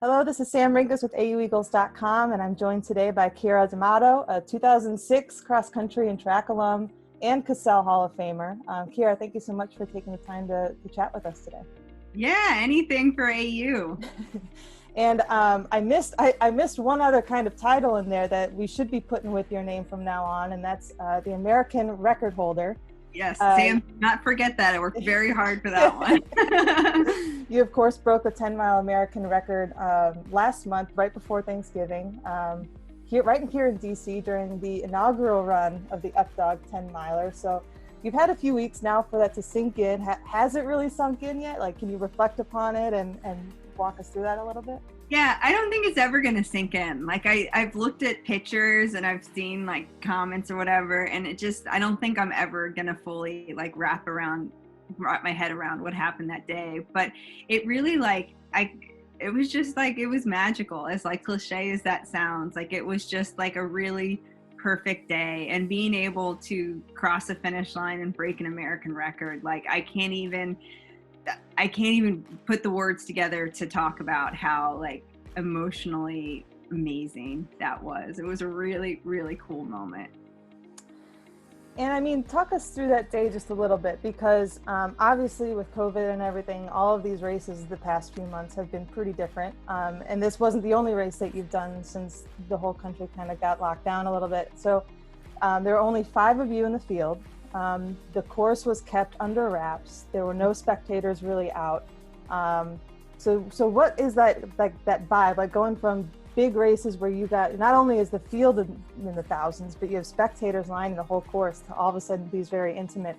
Hello, this is Sam Rinkus with AUEagles.com, and I'm joined today by Keira D'Amato, a 2006 cross-country and track alum and Cassell Hall of Famer. Keira, thank you so much for taking the time to chat with us today. Yeah, anything for AU. And I missed one other kind of title in there that we should be putting with your name from now on, and that's the American record holder. Yes, Sam, not forget that. I worked very hard for that one. You, of course, broke the 10-mile American record last month, right before Thanksgiving, here in DC during the inaugural run of the Updog 10-miler. So you've had a few weeks now for that to sink in. Has it really sunk in yet? Like, can you reflect upon it and walk us through that a little bit? Yeah, I don't think it's ever going to sink in. Like I've looked at pictures and I've seen like comments or whatever, and I don't think I'm ever going to fully like wrap my head around what happened that day. But it really it was just like, it was magical. As like cliche as that sounds, like it was just like a really perfect day, and being able to cross the finish line and break an American record. Like I can't even put the words together to talk about how like emotionally amazing that was. It was a really, really cool moment. And I mean, talk us through that day just a little bit, because obviously with COVID and everything, all of these races the past few months have been pretty different. And this wasn't the only race that you've done since the whole country kind of got locked down a little bit. So there are only 5 of you in the field. The course was kept under wraps. There were no spectators really out. So what is that vibe like, going from big races where you got, not only is the field in the thousands, but you have spectators lining the whole course, to all of a sudden these very intimate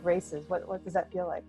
races? What does that feel like?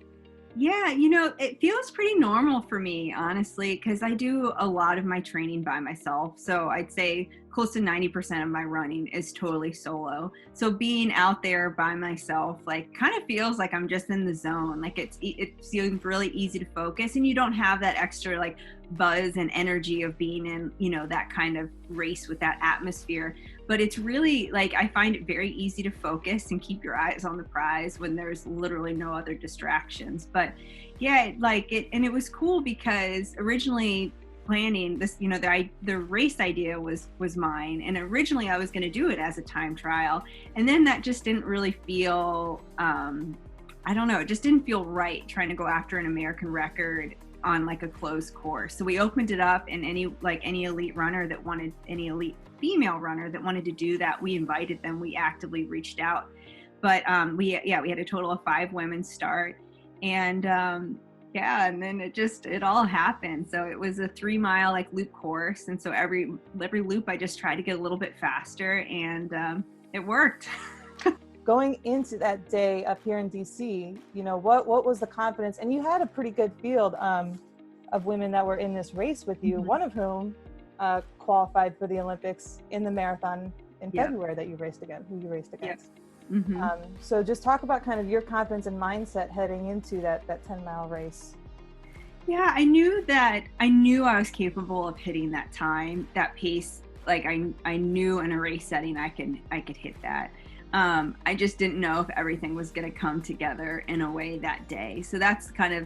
Yeah, it feels pretty normal for me, honestly, because I do a lot of my training by myself. So I'd say close to 90% of my running is totally solo. So being out there by myself, like, kind of feels like I'm just in the zone. Like it seems really easy to focus, and you don't have that extra like buzz and energy of being in, that kind of race with that atmosphere. But it's really like, I find it very easy to focus and keep your eyes on the prize when there's literally no other distractions. But yeah, and it was cool because originally planning this, the race idea was mine, and originally I was going to do it as a time trial, and then that just didn't really feel I don't know, it just didn't feel right trying to go after an American record on like a closed course. So we opened it up, and any elite female runner that wanted to do that, we invited them. We actively reached out. But we had a total of 5 women start, and and then it all happened. So it was a 3-mile like loop course, and so every loop I just tried to get a little bit faster, and it worked. Going into that day up here in DC, what was the confidence? And you had a pretty good field of women that were in this race with you, mm-hmm. one of whom qualified for the Olympics in the marathon in February that you raced against, who you raced against. Mm-hmm. So just talk about kind of your confidence and mindset heading into that 10-mile race. Yeah, I knew I was capable of hitting that time, that pace. Like I knew in a race setting I could hit that. I just didn't know if everything was going to come together in a way that day. So that's kind of,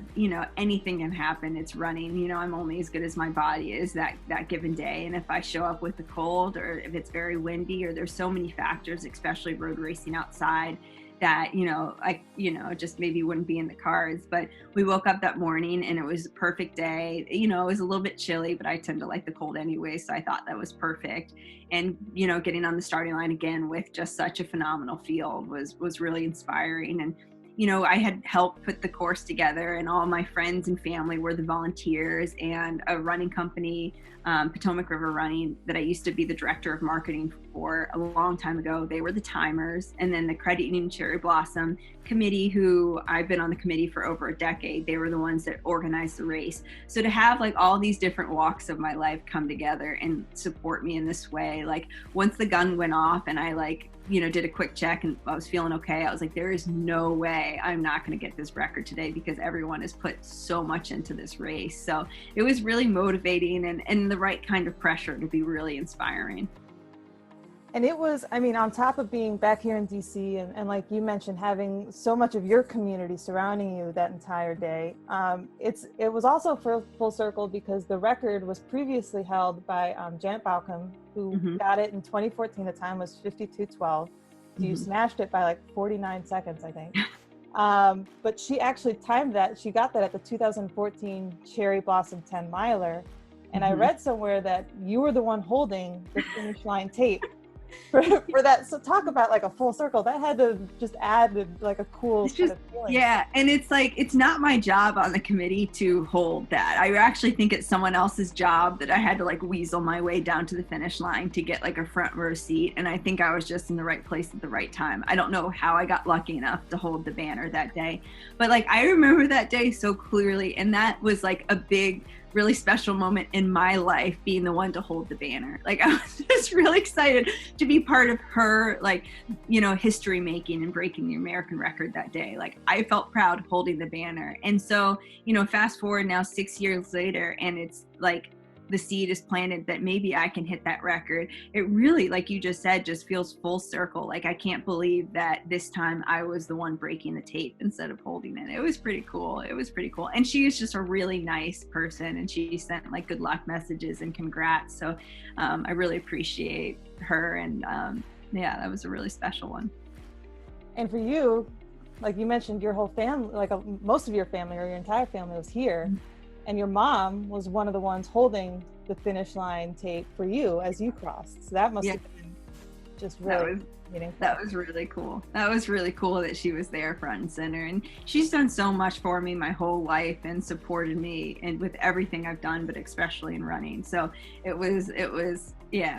anything can happen. It's running, I'm only as good as my body is that given day. And if I show up with a cold, or if it's very windy, or there's so many factors, especially road racing outside, that, just maybe wouldn't be in the cards. But we woke up that morning and it was a perfect day. It was a little bit chilly, but I tend to like the cold anyway. So I thought that was perfect. And, getting on the starting line again with just such a phenomenal field was really inspiring. And, I had helped put the course together, and all my friends and family were the volunteers, and a running company, Potomac River Running, that I used to be the director of marketing for a long time ago. They were the timers. And then the Credit Union Cherry Blossom Committee, who I've been on the committee for over a decade, they were the ones that organized the race. So to have like all these different walks of my life come together and support me in this way, like once the gun went off and I did a quick check and I was feeling okay, I was like, there is no way I'm not going to get this record today, because everyone has put so much into this race. So it was really motivating and the right kind of pressure to be really inspiring. And it was, I mean, on top of being back here in DC and like you mentioned, having so much of your community surrounding you that entire day, it was also full circle because the record was previously held by Janet Balcom, who got it in 2014. The time was 52:12. So you smashed it by like 49 seconds, I think. But she actually timed that. She got that at the 2014 Cherry Blossom 10 miler. And I read somewhere that you were the one holding the finish line tape for that. So talk about like a full circle. That had to just add like a cool kind of feeling. Yeah, and it's like, it's not my job on the committee to hold that. I actually think it's someone else's job that I had to like weasel my way down to the finish line to get like a front row seat. And I think I was just in the right place at the right time. I don't know how I got lucky enough to hold the banner that day, but like I remember that day so clearly. And that was like a big, really special moment in my life, being the one to hold the banner. Like I was just really excited to be part of her, like, you know, history making and breaking the American record that day. Like I felt proud holding the banner. And so, you know, fast forward now 6 years later, and it's like the seed is planted that maybe I can hit that record. It really, like you just said, just feels full circle. Like I can't believe that this time I was the one breaking the tape instead of holding it. It was pretty cool. It was pretty cool. And she is just a really nice person, and she sent like good luck messages and congrats. So I really appreciate her. And yeah, that was a really special one. And for you, like you mentioned, your whole family, like most of your family or your entire family was here. And your mom was one of the ones holding the finish line tape for you as you crossed. So that must have been just really meaningful. That was really cool. That was really cool that she was there front and center. And she's done so much for me my whole life and supported me and with everything I've done, but especially in running. So it was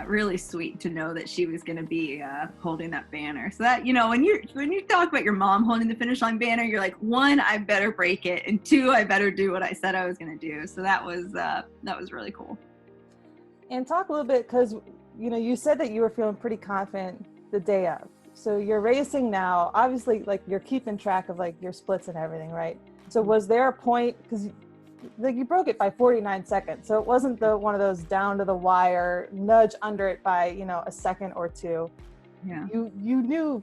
really sweet to know that she was going to be holding that banner. So that, you know, when you talk about your mom holding the finish line banner, you're like, one, I better break it, and two, I better do what I said I was going to do. So that was really cool. And talk a little bit, because you know, you said that you were feeling pretty confident the day of. So you're racing now, obviously, like you're keeping track of like your splits and everything, right? So was there a point, because like you broke it by 49 seconds, so it wasn't one of those down to the wire nudge under it by, you know, a second or two. Yeah, you knew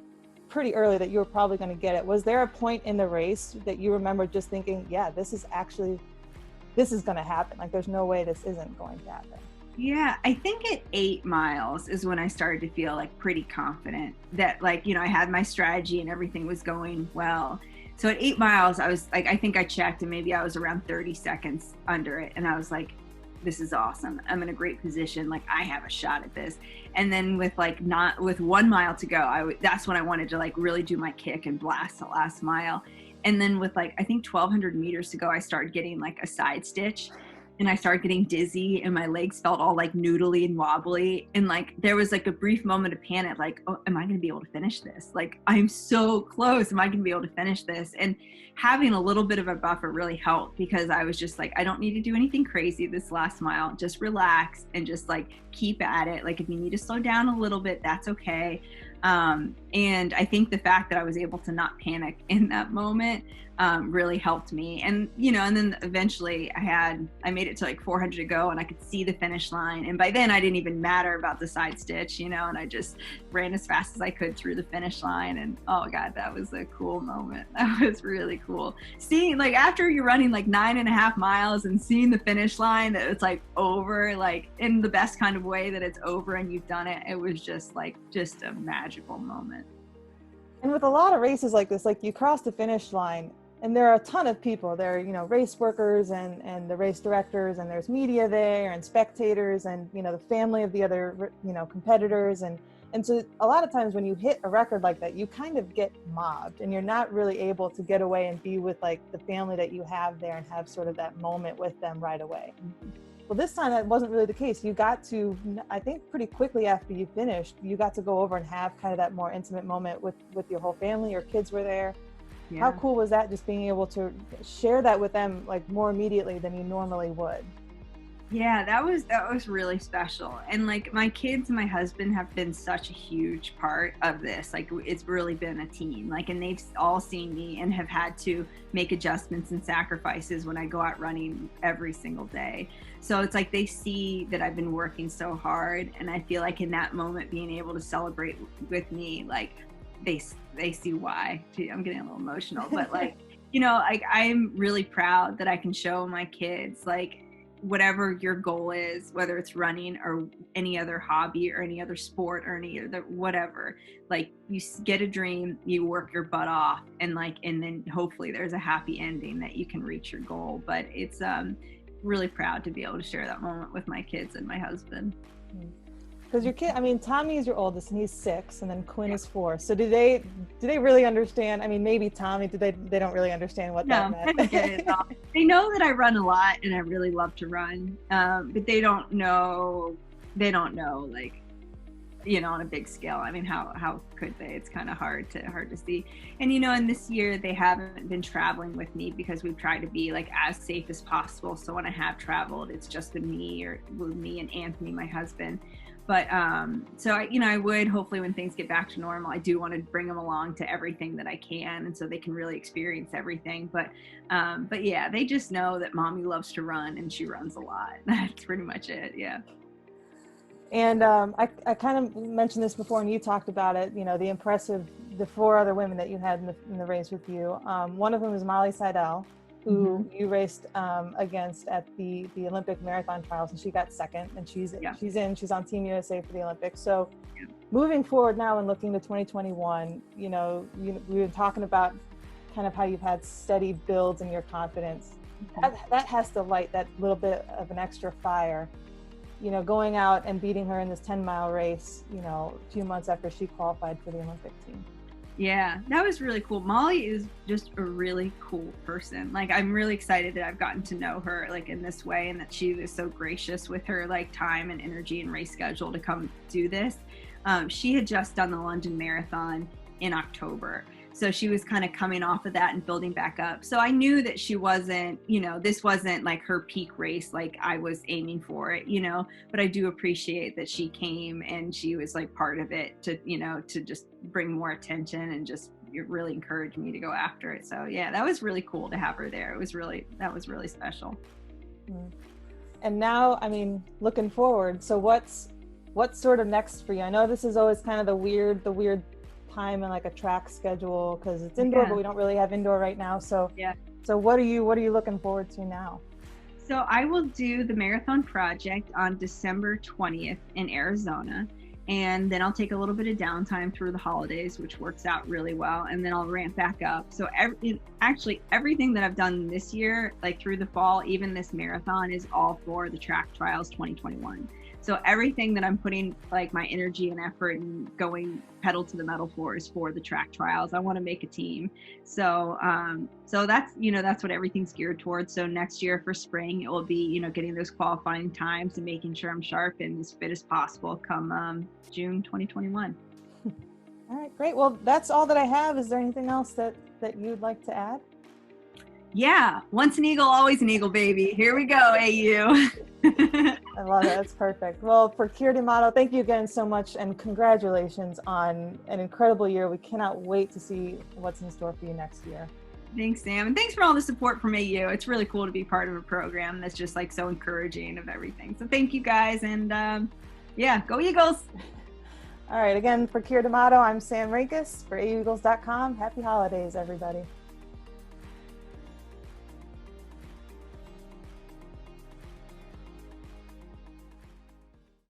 pretty early that you were probably going to get it. Was there a point in the race that you remember just thinking, yeah, this is going to happen, like there's no way this isn't going to happen? Yeah, I think at 8 miles is when I started to feel like pretty confident that, like, you know, I had my strategy and everything was going well. So at 8 miles, I was like, I think I checked and maybe I was around 30 seconds under it. And I was like, this is awesome. I'm in a great position. Like I have a shot at this. And then with 1 mile to go, that's when I wanted to like really do my kick and blast the last mile. And then with like, I think 1,200 meters to go, I started getting like a side stitch. And I started getting dizzy and my legs felt all like noodly and wobbly. And like, there was like a brief moment of panic, like, oh, am I going to be able to finish this? Like, I'm so close. Am I going to be able to finish this? And having a little bit of a buffer really helped, because I was just like, I don't need to do anything crazy this last mile. Just relax and just like keep at it. Like if you need to slow down a little bit, that's okay. And I think the fact that I was able to not panic in that moment really helped me. And, you know, and then eventually I made it to like 400 to go and I could see the finish line. And by then I didn't even matter about the side stitch, you know, and I just ran as fast as I could through the finish line. And oh God, that was a cool moment. That was really cool. Seeing like after you're running like 9.5 miles and seeing the finish line, that it's like over, like in the best kind of way that it's over and you've done it. It was just a magical moment. And with a lot of races like this, like you cross the finish line and there are a ton of people there, you know, race workers and the race directors, and there's media there and spectators and, you know, the family of the other, you know, competitors. And so a lot of times when you hit a record like that, you kind of get mobbed and you're not really able to get away and be with like the family that you have there and have sort of that moment with them right away. Well, this time that wasn't really the case. You got to, I think pretty quickly after you finished, you got to go over and have kind of that more intimate moment with your whole family. Your kids were there. Yeah. How cool was that, just being able to share that with them like more immediately than you normally would? Yeah, that was really special. And like my kids and my husband have been such a huge part of this. Like it's really been a team. Like and they've all seen me and have had to make adjustments and sacrifices when I go out running every single day. So it's like they see that I've been working so hard, and I feel like in that moment being able to celebrate with me, like they see why. Gee, I'm getting a little emotional, but like like I'm really proud that I can show my kids like whatever your goal is, whether it's running or any other hobby or any other sport or any other whatever, like you get a dream, you work your butt off, and like and then hopefully there's a happy ending that you can reach your goal. But it's really proud to be able to share that moment with my kids and my husband. Because your kid, I mean, Tommy is your oldest and he's 6, and then Quinn is 4. So do they really understand? I mean, maybe Tommy, they don't really understand what that meant. I don't get it at all. They know that I run a lot and I really love to run, but they don't know like on a big scale. I mean, how could they? It's kind of hard to see. And and this year they haven't been traveling with me because we've tried to be like as safe as possible. So when I have traveled, it's just been me and Anthony, my husband. But so I would hopefully when things get back to normal, I do want to bring them along to everything that I can, and so they can really experience everything. But yeah, they just know that mommy loves to run and she runs a lot. That's pretty much it. Yeah. And I kind of mentioned this before, and you talked about it. The 4 other women that you had in the race with you. One of them is Molly Seidel, who you raced against at the Olympic marathon trials, and she got 2nd, and she's on Team USA for the Olympics. So moving forward now and looking to 2021, we've been talking about kind of how you've had steady builds in your confidence. That has to light that little bit of an extra fire, going out and beating her in this 10-mile race, a few months after she qualified for the Olympic team. Yeah, that was really cool. Molly is just a really cool person. Like, I'm really excited that I've gotten to know her like in this way, and that she was so gracious with her like time and energy and race schedule to come do this. She had just done the London Marathon in October. So she was kind of coming off of that and building back up. So I knew that she wasn't, this wasn't like her peak race, like I was aiming for it, but I do appreciate that she came and she was like part of it to, to just bring more attention and just really encourage me to go after it. So yeah, that was really cool to have her there. That was really special. And now, I mean, looking forward, so what's sort of next for you? I know this is always kind of the weird time and like a track schedule because it's indoor, but we don't really have indoor right now. So so what are you looking forward to now? So I will do the Marathon Project on December 20th in Arizona, and then I'll take a little bit of downtime through the holidays, which works out really well, and then I'll ramp back up. So everything that I've done this year, like through the fall, even this marathon, is all for the Track Trials 2021. So everything that I'm putting like my energy and effort and going pedal to the metal for is for the track trials. I want to make a team. So that's, that's what everything's geared towards. So next year for spring, it will be, getting those qualifying times and making sure I'm sharp and as fit as possible come June 2021. All right, great. Well, that's all that I have. Is there anything else that you'd like to add? Yeah. Once an eagle, always an eagle, baby. Here we go, AU. I love it. That's perfect. Well, for Keira D'Amato, thank you again so much, and congratulations on an incredible year. We cannot wait to see what's in store for you next year. Thanks, Sam. And thanks for all the support from AU. It's really cool to be part of a program that's just like so encouraging of everything. So thank you guys. And go Eagles. All right. Again, for Keira D'Amato, I'm Sam Rinkus for AUEagles.com. Happy holidays, everybody.